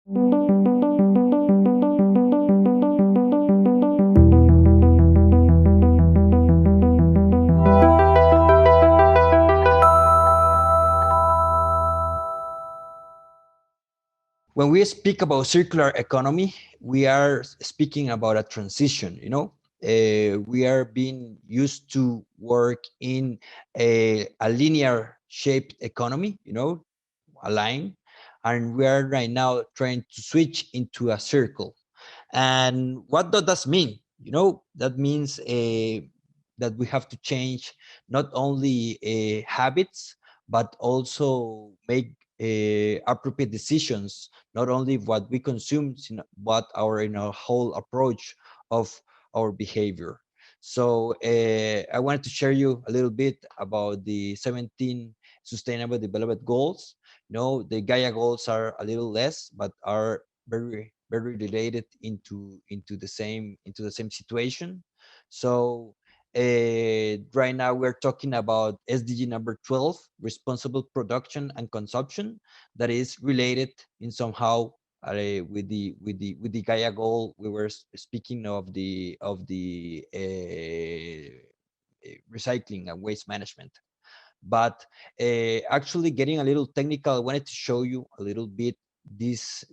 When we speak about circular economy, we are speaking about a transition, you know. We are being used to work in a linear shaped economy, you know, a line, and we are right now trying to switch into a circle. And what does that mean? You know, that means that we have to change not only habits, but also make appropriate decisions, not only what we consume, but our whole approach of our behavior. So I wanted to share you a little bit about the 17 Sustainable Development Goals. You know, the Gaia goals are a little less, but are very related into the same situation. So right now we're talking about SDG number 12, responsible production and consumption, that is related in somehow with the Gaia goal. We were speaking of the recycling and waste management. But actually getting a little technical, I wanted to show you a little bit this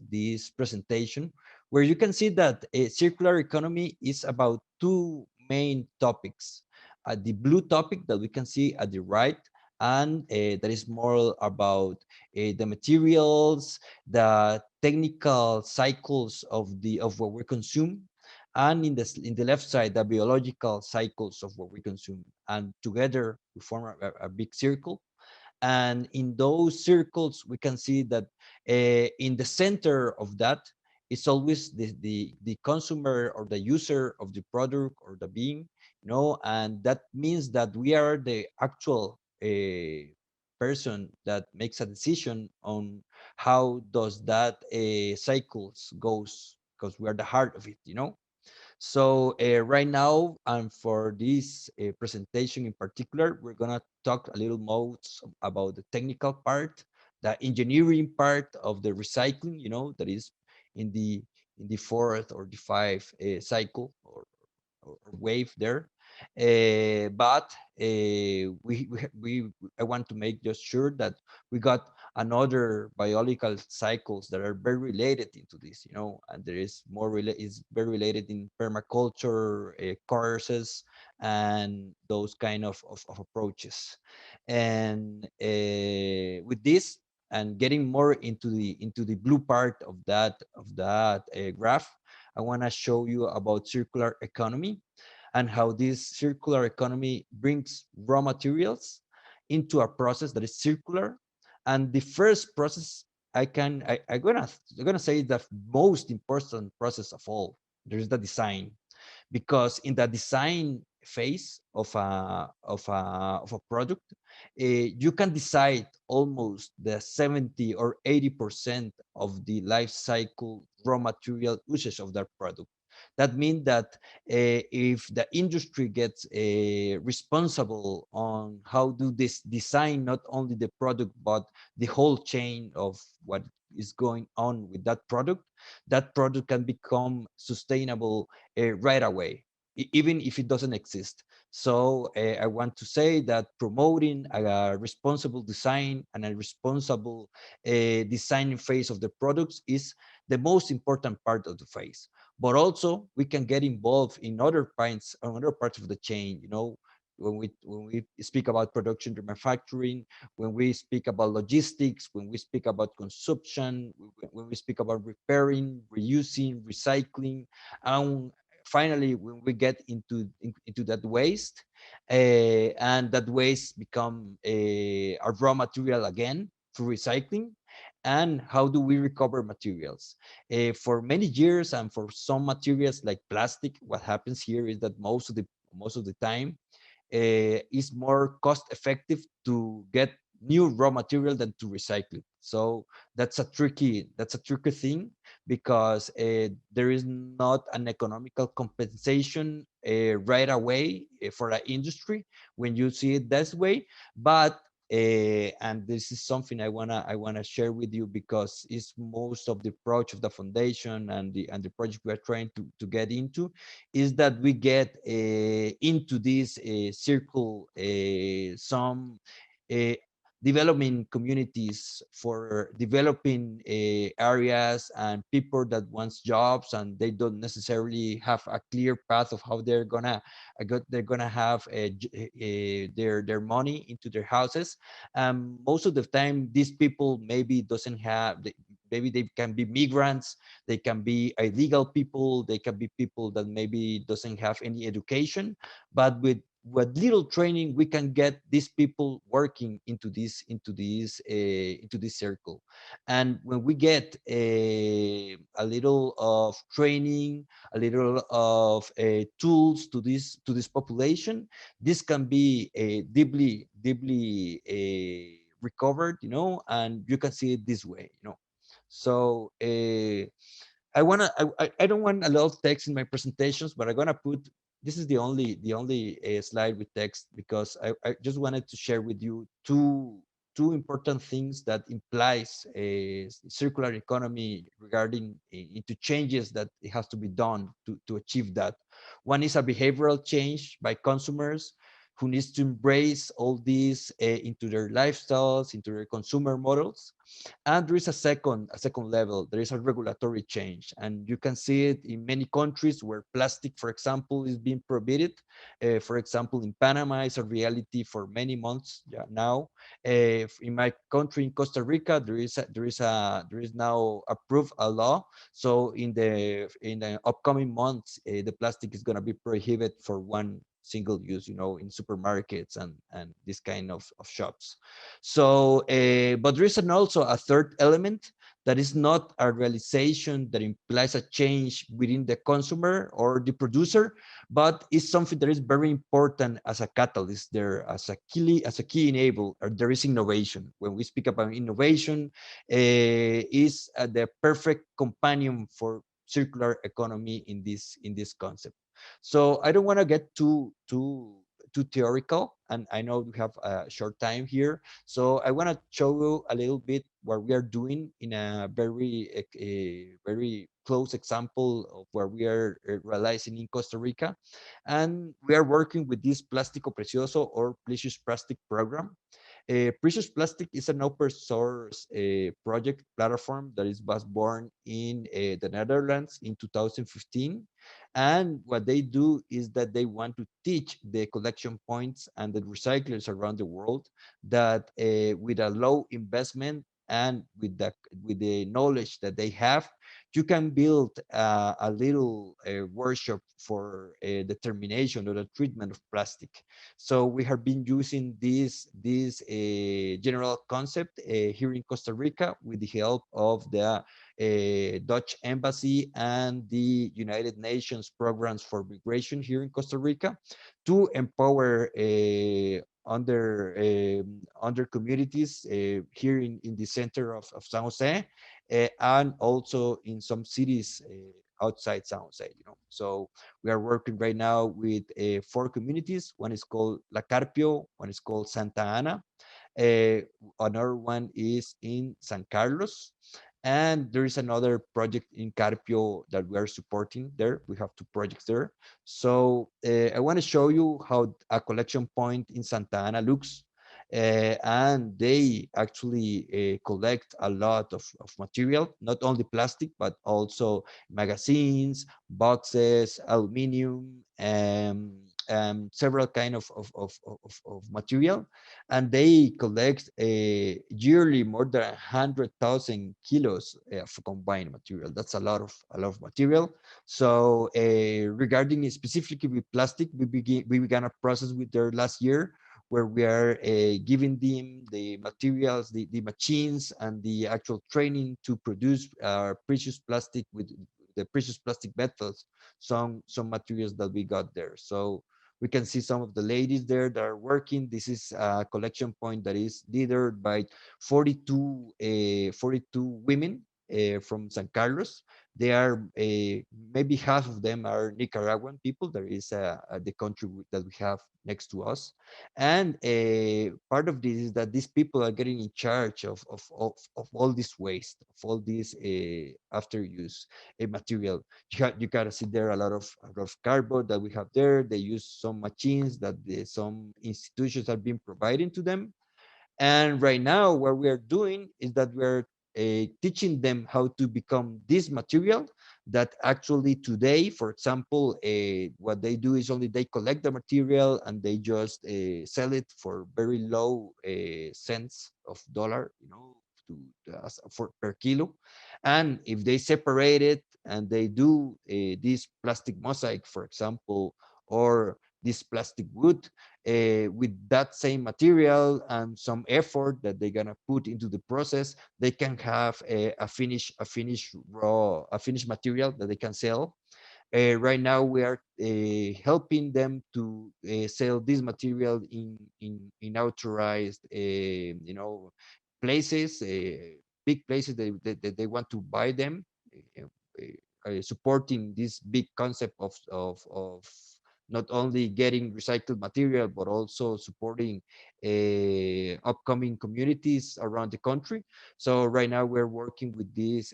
presentation, where you can see that a circular economy is about two main topics. The blue topic that we can see at the right, and that is more about the materials, the technical cycles of what we consume, and in the left side, the biological cycles of what we consume, and together we form a big circle. And in those circles we can see that in the center of that is always the consumer or the user of the product or the being, you know. And that means that we are the actual person that makes a decision on how does that cycles goes, because we are the heart of it, you know. So right now, and for this presentation in particular, we're gonna talk a little more about the technical part, the engineering part of the recycling, you know, that is in the fourth or the fifth cycle or wave there. But I want to make just sure that we got another biological cycles that are very related into this, you know. And there is is very related in permaculture courses and those kind of approaches. And with this, and getting more into the blue part of that graph, I want to show you about circular economy and how this circular economy brings raw materials into a process that is circular. And the first process I'm gonna say the most important process of all, there's the design. Because in the design phase of a product, you can decide almost the 70 or 80% of the life cycle raw material usage of that product. That means that if the industry gets responsible on how do this design not only the product but the whole chain of what is going on with that product can become sustainable right away, even if it doesn't exist. So I want to say that promoting a responsible design and a responsible design phase of the products is the most important part of the phase. But also we can get involved in other parts of the chain, you know. When we speak about production and manufacturing, when we speak about logistics, when we speak about consumption, when we speak about repairing, reusing, recycling, and finally when we get into that waste, and that waste become a raw material again through recycling. And how do we recover materials? For many years, and for some materials like plastic, what happens here is that most of the time is more cost effective to get new raw material than to recycle it. So that's a tricky thing, because there is not an economical compensation right away for the industry when you see it this way. But And this is something I wanna share with you because it's most of the approach of the foundation and the project we are trying to get into is that we get into this circle some uh, developing communities for developing areas and people that wants jobs and they don't necessarily have a clear path of how they're gonna have their money into their houses. Most of the time these people maybe doesn't have maybe they can be migrants, they can be illegal people, they can be people that maybe doesn't have any education, but with little training we can get these people working into this circle. And when we get a little of training, a little of tools to this population, this can be deeply recovered, and you can see it this way. So I don't want a lot of text in my presentations, but I'm gonna put this is the only slide with text because I just wanted to share with you two important things that implies a circular economy regarding into changes that it has to be done to achieve that. One is a behavioral change by consumers who needs to embrace all these into their lifestyles, into their consumer models. And there is a second level. There is a regulatory change, and you can see it in many countries where plastic, for example, is being prohibited. For example, in Panama, it's a reality for many months now. In my country, in Costa Rica, there is now approved a law. So in the upcoming months, the plastic is going to be prohibited for one single use, in supermarkets and this kind of shops. So, but there is also a third element that is not a realization that implies a change within the consumer or the producer, but is something that is very important as a catalyst there, as a key enable. Or there is innovation. When we speak about innovation, is the perfect companion for circular economy in this concept. So I don't want to get too theoretical, and I know we have a short time here, so I want to show you a little bit what we are doing in a very close example of where we are realizing in Costa Rica. And we are working with this Plástico Precioso or Precious Plastic program. Precious Plastic is an open source project platform that was born in the Netherlands in 2015. And what they do is that they want to teach the collection points and the recyclers around the world that with a low investment and with the knowledge that they have, you can build a little workshop for determination or the treatment of plastic. So we have been using this general concept here in Costa Rica with the help of the Dutch Embassy and the United Nations programs for migration here in Costa Rica to empower under communities here in the center of San Jose, and also in some cities outside San Jose. So we are working right now with 4 communities. One is called La Carpio, one is called Santa Ana, uh, another one is in San Carlos, and there is another project in Carpio that we are supporting there. We have 2 projects there. So I want to show you how a collection point in Santa Ana looks. And they actually collect a lot of material, not only plastic, but also magazines, boxes, aluminum, several kind of material. And they collect yearly more than 100,000 kilos of combined material. That's a lot of material. So regarding specifically with plastic, we began a process with their last year where we are giving them the materials, the machines, and the actual training to produce precious plastic with the precious plastic methods, some materials that we got there. So we can see some of the ladies there that are working. This is a collection point that is leadered by 42 women from San Carlos. They are maybe half of them are Nicaraguan people. There is the country that we have next to us, and part of this is that these people are getting in charge of all this waste, of all this after use material. You gotta see there a lot of cardboard that we have there. They use some machines that some institutions are being providing to them, and right now, what we are doing is that we're teaching them how to become this material that actually today, for example, what they do is only they collect the material and they just sell it for very low cents of dollar, for per kilo. And if they separate it and they do this plastic mosaic, for example, or this plastic wood, with that same material and some effort that they're gonna put into the process, they can have a finished material that they can sell. Right now, we are helping them to sell this material in authorized, places, big places that they want to buy them, supporting this big concept of not only getting recycled material but also supporting upcoming communities around the country. So right now we're working with this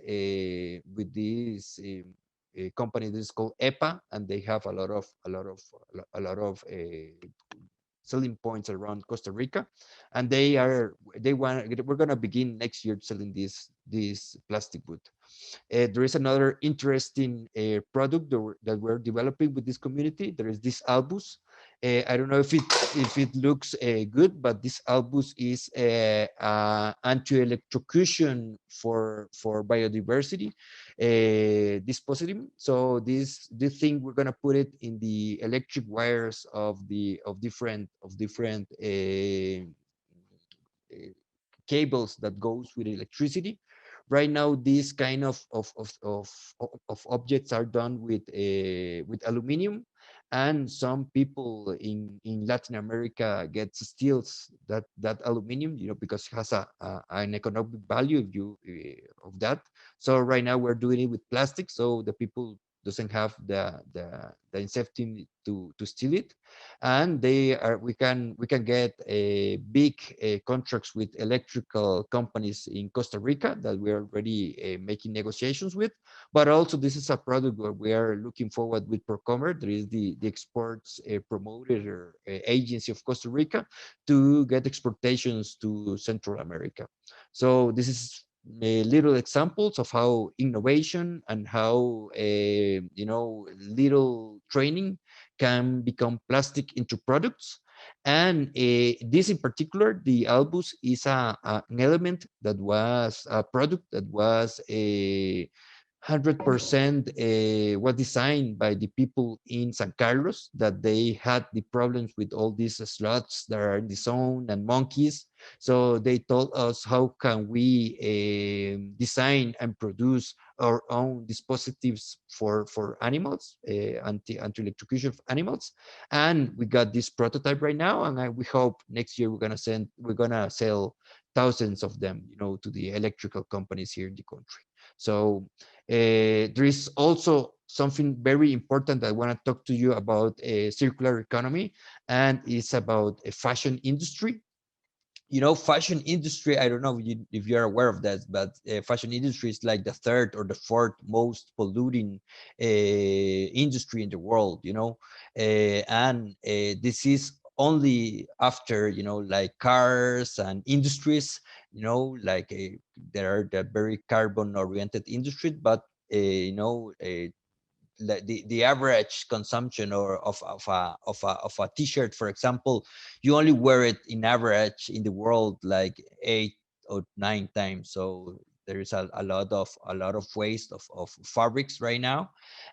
company that is called EPA, and they have a lot of selling points around Costa Rica, and we're gonna begin next year selling this plastic wood. There is another interesting product that we're developing with this community. There is this Albus. I don't know if it looks good, but this Albus is anti-electrocution for biodiversity dispositive. So this thing, we're gonna put it in the electric wires of different uh, cables that goes with electricity. Right now, these kind of objects are done with aluminum, and some people in Latin America get steals that aluminum, because it has an economic value of that. So right now we're doing it with plastic, so the people doesn't have the incentive to steal it, and we can get a big contracts with electrical companies in Costa Rica that we are already making negotiations with. But also, this is a product where we are looking forward with Procomer. There is the exports promoter agency of Costa Rica to get exportations to Central America. So this is little examples of how innovation and how little training can become plastic into products. And this in particular, the Albus is an element that was a product that was a 100% was designed by the people in San Carlos, that they had the problems with all these slots that are in the zone and monkeys. So they told us, how can we design and produce our own dispositives for animals, anti-electrocution of animals. And we got this prototype right now, and we hope next year we're gonna sell thousands of them, to the electrical companies here in the country. So there is also something very important that I want to talk to you about, a circular economy, and it's about a fashion industry. Fashion industry, I don't know if you're aware of that, but fashion industry is like the third or the fourth most polluting industry in the world, and this is only after, like cars and industries, like there are the very carbon oriented industries, but the average consumption or of a t-shirt, for example, you only wear it in average in the world like 8 or 9 times. So there is a lot of waste of fabrics right now.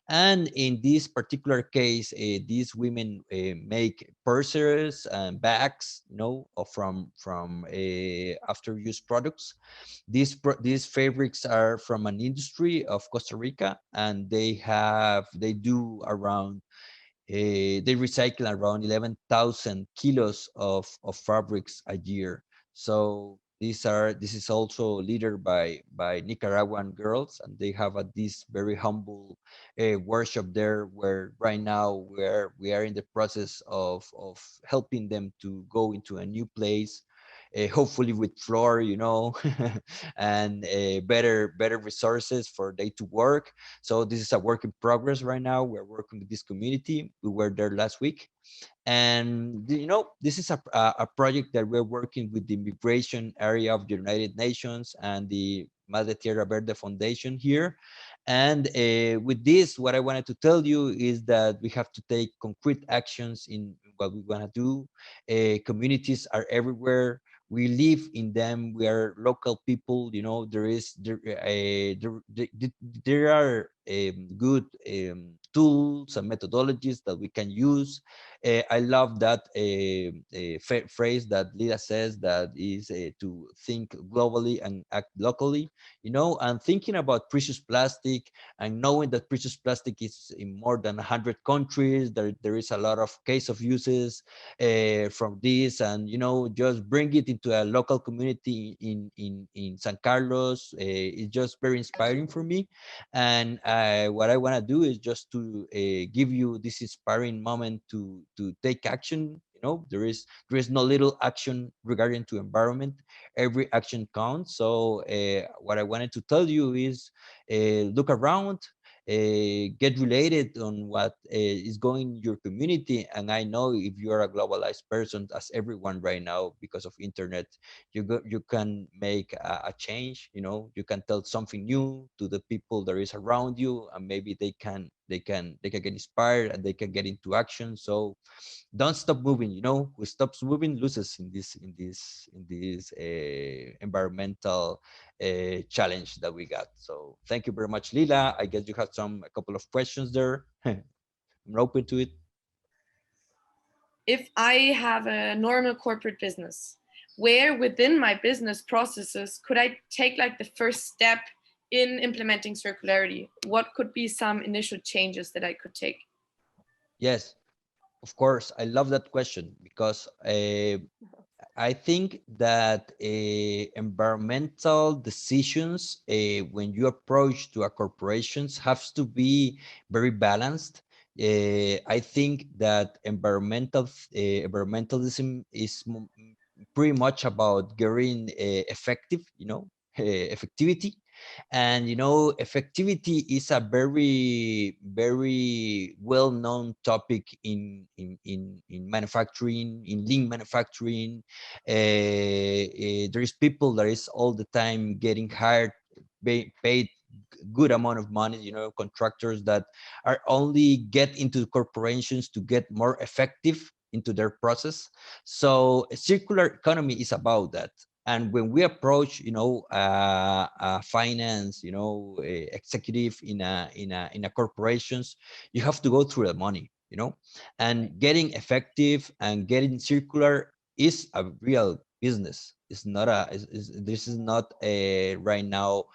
And in this particular case, these women make purses and bags, from after use products. These fabrics are from an industry of Costa Rica, and they recycle around 11,000 kilos of fabrics a year. So This is also leader by Nicaraguan girls, and they have this very humble workshop there, where right now we are in the process of helping them to go into a new place, hopefully with floor, you know, and better resources for they to work. So this is a work in progress right now. We're working with this community. We were there last week, and you know, this is a project that we're working with the immigration area of the United Nations and the Madre Tierra Verde Foundation here. And with this, what I wanted to tell you is that we have to take concrete actions in what we want to do. Communities are everywhere. We live in them. We are local people. You know, there are good tools and methodologies that we can use. I love that phrase that Lida says, that is to think globally and act locally, you know, and thinking about precious plastic and knowing that precious plastic is in more than 100 countries. There is a lot of case of uses from this, and, you know, just bring it into a local community in San Carlos. It's just very inspiring for me. And what I want to do is just to give you this inspiring moment to take action. You know, there is no little action regarding to environment. Every action counts. So what I wanted to tell you is look around, get related on what is going in your community. And I know if you are a globalized person, as everyone right now, because of internet, you can make a change. You know, you can tell something new to the people that is around you, and maybe they can get inspired and they can get into action. So don't stop moving. You know, who stops moving loses in this environmental challenge that we got. So thank you very much, Lila. I guess you had a couple of questions there. I'm open to it. If I have a normal corporate business, where within my business processes could I take like the first step in implementing circularity? What could be some initial changes that I could take? Yes, of course. I love that question because I think that environmental decisions, when you approach to a corporations, has to be very balanced. I think that environmentalism is pretty much about getting effective, you know, effectivity. And, you know, effectivity is a very well known topic in manufacturing, in lean manufacturing. There is people that is all the time getting hired, paid good amount of money, you know, contractors that are only get into corporations to get more effective into their process. So a circular economy is about that. And when we approach, you know, a finance, you know, executive in a corporations, you have to go through the money, you know, and getting effective and getting circular is a real business. It's not this is not a right now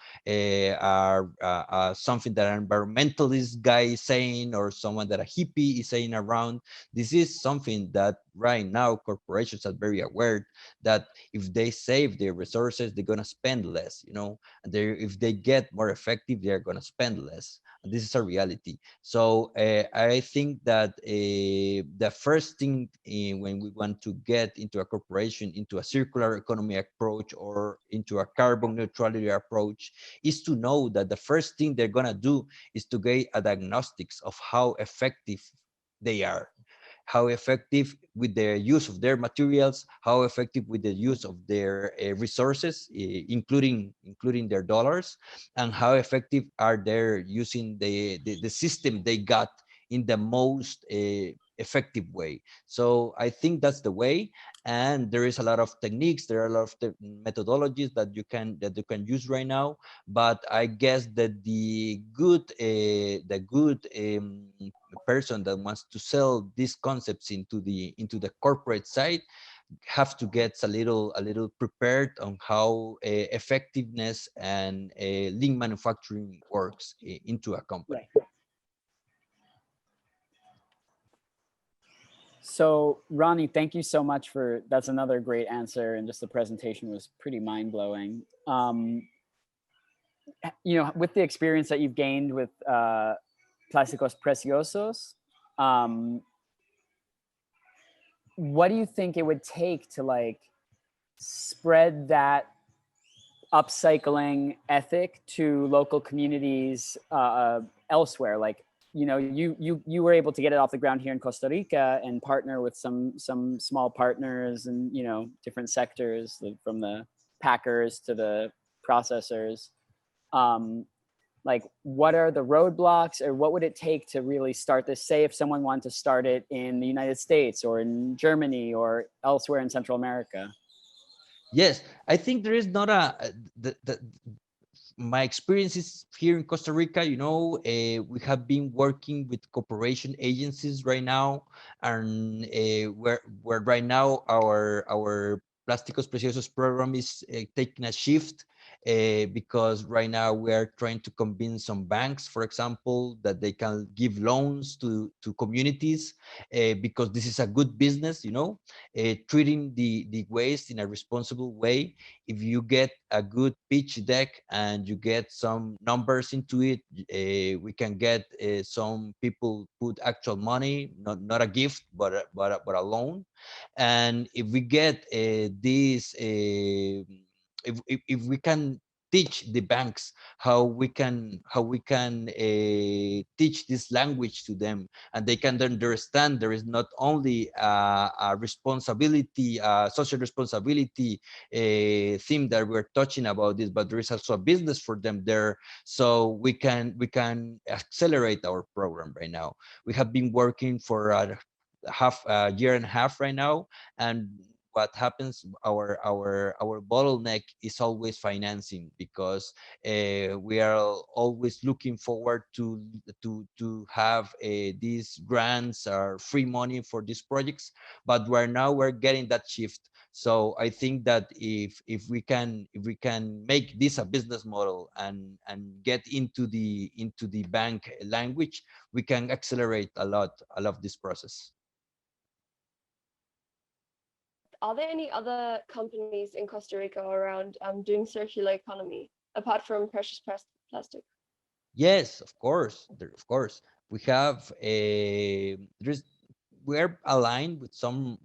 something that an environmentalist guy is saying, or someone that a hippie is saying around. This is something that right now corporations are very aware that if they save their resources, they're gonna spend less, you know, and they if they get more effective, they're gonna spend less. And this is a reality. So I think that the first thing when we want to get into a corporation, into a circular economy approach, or into a carbon neutrality approach, is to know that the first thing they're gonna do is to get a diagnostics of how effective they are, how effective with the use of their materials, how effective with the use of their resources, including their dollars, and how effective are they using the system they got in the most effective way. So I think that's the way. And there is a lot of techniques, there are a lot of methodologies that you can use right now. But I guess that the good person that wants to sell these concepts into the corporate side have to get a little prepared on how effectiveness and lean manufacturing works into a company. So, Ronnie, thank you so much for that's another great answer, and just the presentation was pretty mind blowing. With the experience that you've gained with Plásticos Preciosos, um, what do you think it would take to like spread that upcycling ethic to local communities elsewhere? Like, you were able to get it off the ground here in Costa Rica and partner with some small partners and different sectors, from the packers to the processors. Um, like, what are the roadblocks, or what would it take to really start this? Say if someone wanted to start it in the United States or in Germany or elsewhere in Central America. Yes, I think there is not my experiences here in Costa Rica, we have been working with cooperation agencies right now, and where right now our Plásticos Preciosos program is taking a shift, because right now we are trying to convince some banks, for example, that they can give loans to communities, because this is a good business, treating the waste in a responsible way. If you get a good pitch deck and you get some numbers into it, we can get some people put actual money, not a gift, but a loan. And if we get this, if we can teach the banks how we can teach this language to them, and they can understand there is not only a responsibility, social responsibility theme that we're touching about this, but there is also a business for them there. So we can accelerate our program right now. We have been working for a year and a half right now, and what happens, our bottleneck is always financing, because we are always looking forward to have these grants or free money for these projects, but right now we're getting that shift. So I think that if we can make this a business model and get into the bank language, we can accelerate a lot of this process. Are there any other companies in Costa Rica around doing circular economy apart from precious plastic? Yes, of course. Of course, we have there's we're aligned with some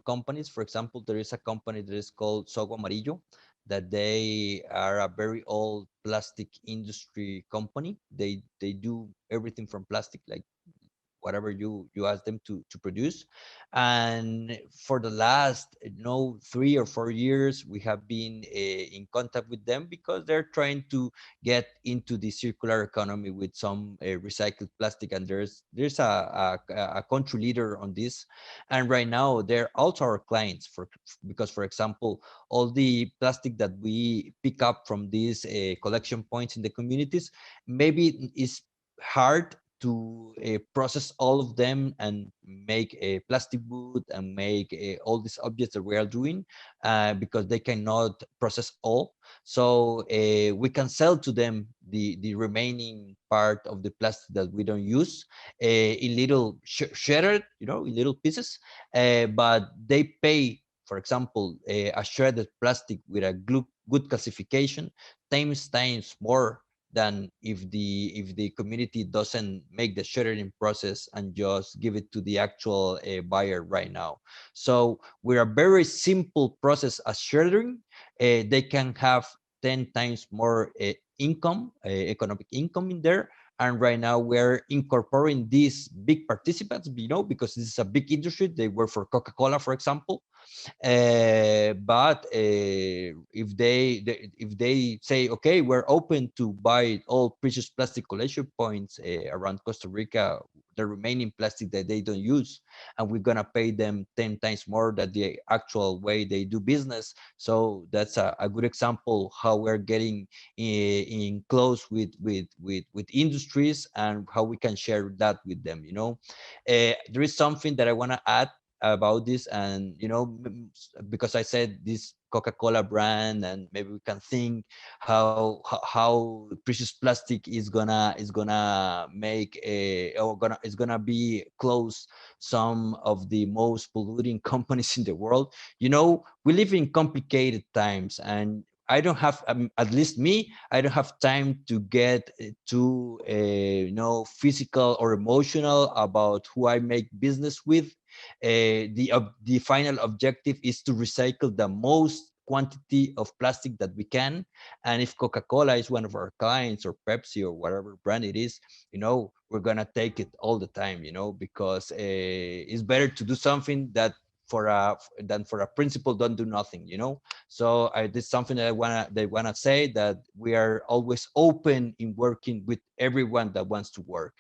companies. For example, there is a company that is called Sogo Amarillo, that they are a very old plastic industry company. They do everything from plastic, like whatever you ask them to produce. And for the last 3 or 4 years, we have been in contact with them, because they're trying to get into the circular economy with some recycled plastic, and there's a country leader on this. And right now they're also our clients, because, for example, all the plastic that we pick up from these collection points in the communities, maybe is hard to process all of them and make a plastic wood and make all these objects that we are doing, because they cannot process all. So we can sell to them the remaining part of the plastic that we don't use, in little shredded, in little pieces. But they pay, for example, a shredded plastic with a good classification, times more than if the community doesn't make the shredding process and just give it to the actual buyer right now. So with a very simple process as shredding, they can have 10 times more income, economic income in there. And right now we're incorporating these big participants, because this is a big industry. They work for Coca-Cola, for example. But if they say, okay, we're open to buy all precious plastic collection points around Costa Rica, the remaining plastic that they don't use, and we're gonna pay them 10 times more than the actual way they do business. So that's a good example how we're getting in close with industries, and how we can share that with them. There is something that I want to add about this, and because I said this Coca-Cola brand, and maybe we can think how precious plastic is gonna make a, or gonna is gonna be close some of the most polluting companies in the world. We live in complicated times, and I don't have, at least me, I don't have time to get too, physical or emotional about who I make business with. The final objective is to recycle the most quantity of plastic that we can. And if Coca-Cola is one of our clients, or Pepsi, or whatever brand it is, we're gonna take it all the time, because it's better to do something that than for a principle don't do nothing. So this is something that I wanna say, that we are always open in working with everyone that wants to work.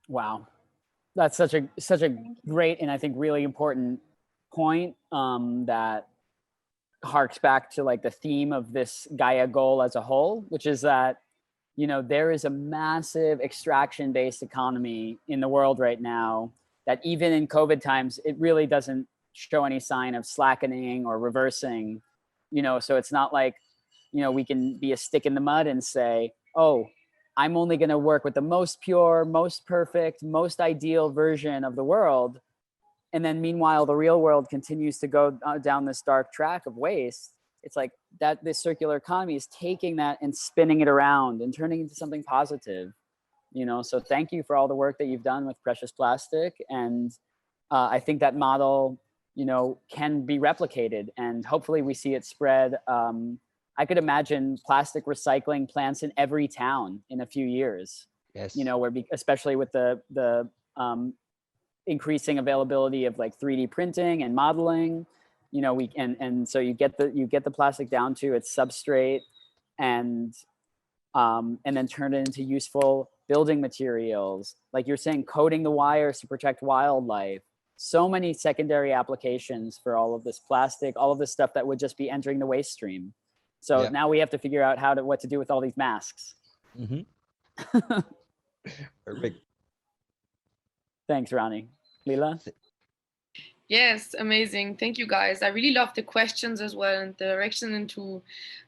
Wow, that's such a great and I think really important point, that harks back to like the theme of this Gaia goal as a whole, which is that there is a massive extraction-based economy in the world right now that even in COVID times, it really doesn't show any sign of slackening or reversing. So it's not like we can be a stick in the mud and say, oh, I'm only going to work with the most pure, most perfect, most ideal version of the world. And then meanwhile, the real world continues to go down this dark track of waste. It's like that this circular economy is taking that and spinning it around and turning it into something positive. So thank you for all the work that you've done with precious plastic. And I think that model, can be replicated, and hopefully we see it spread. I could imagine plastic recycling plants in every town in a few years. Yes. Where especially with the increasing availability of like 3D printing and modeling, so you get the plastic down to its substrate, and then turn it into useful building materials. Like you're saying, coating the wires to protect wildlife. So many secondary applications for all of this plastic, all of this stuff that would just be entering the waste stream. So now we have to figure out what to do with all these masks. Mm-hmm. Perfect. Thanks, Ronny. Lila? Yes, amazing. Thank you, guys. I really love the questions as well, and the direction into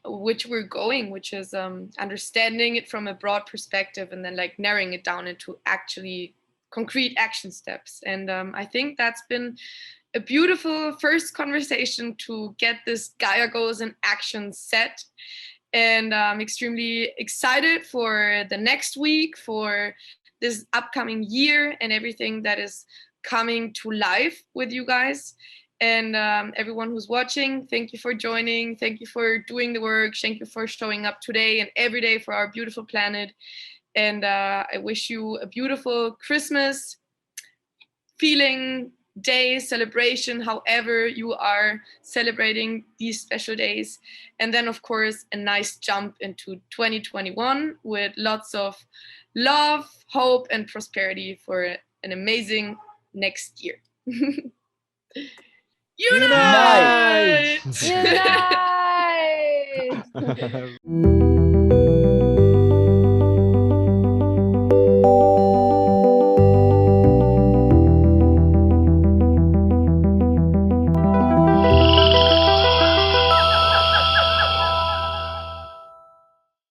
which we're going, which is understanding it from a broad perspective and then like narrowing it down into actually concrete action steps. And I think that's been a beautiful first conversation to get this Gaia goals in action set. And I'm extremely excited for the next week, for this upcoming year, and everything that is coming to life with you guys. And everyone who's watching, thank you for joining. Thank you for doing the work. Thank you for showing up today and every day for our beautiful planet. And I wish you a beautiful Christmas feeling, day, celebration, however you are celebrating these special days. And then, of course, a nice jump into 2021 with lots of love, hope, and prosperity for an amazing next year. Unite! Unite!